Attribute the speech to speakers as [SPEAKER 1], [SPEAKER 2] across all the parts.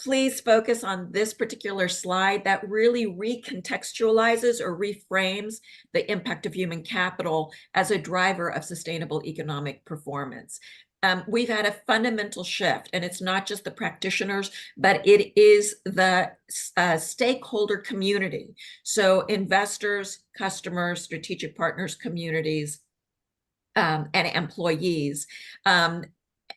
[SPEAKER 1] please focus on this particular slide that really recontextualizes or reframes the impact of human capital as a driver of sustainable economic performance. We've had a fundamental shift, and it's not just the practitioners, but it is the stakeholder community. So investors, customers, strategic partners, communities, and employees.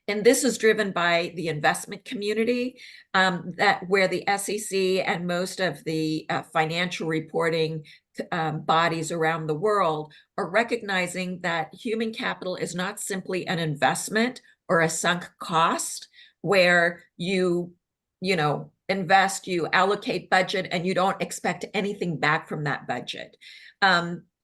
[SPEAKER 1] And this is driven by the investment community, that where the SEC and most of the financial reporting bodies around the world are recognizing that human capital is not simply an investment or a sunk cost where you invest, you allocate budget, and you don't expect anything back from that budget.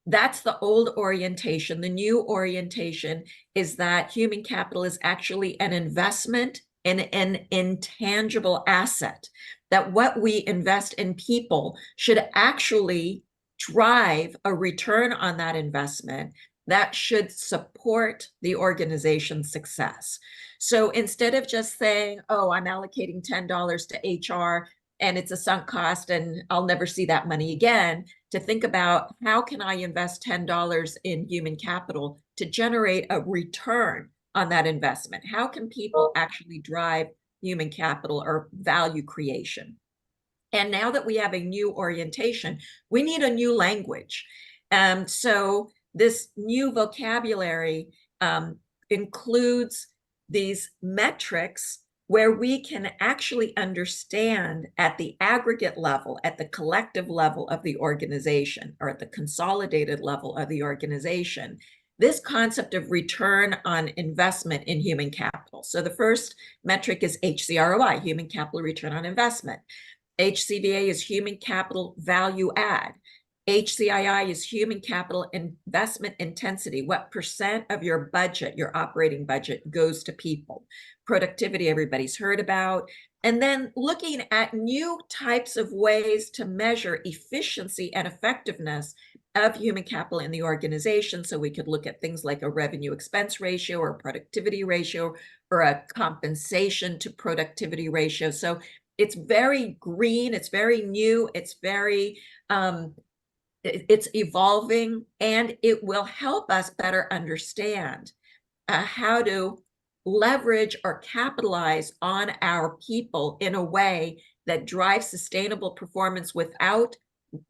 [SPEAKER 1] That's the old orientation. The new orientation is that human capital is actually an investment in an intangible asset, that what we invest in people should actually drive a return on that investment that should support the organization's success. So instead of just saying, oh, I'm allocating $10 to HR and it's a sunk cost and I'll never see that money again, to think about how can I invest $10 in human capital to generate a return on that investment? How can people actually drive human capital or value creation? And now that we have a new orientation, we need a new language. So this new vocabulary includes these metrics where we can actually understand at the aggregate level, at the collective level of the organization, or at the consolidated level of the organization, this concept of return on investment in human capital. So the first metric is HCROI, human capital return on investment. HCVA is human capital value add. HCII is human capital investment intensity. What percent of your budget, your operating budget, goes to people? Productivity, everybody's heard about. And then looking at new types of ways to measure efficiency and effectiveness of human capital in the organization. So we could look at things like a revenue expense ratio or a productivity ratio or a compensation to productivity ratio. So it's very green, it's very new, it's very it's evolving, and it will help us better understand how to leverage or capitalize on our people in a way that drives sustainable performance without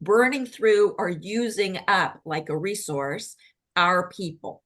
[SPEAKER 1] burning through or using up, like a resource, our people.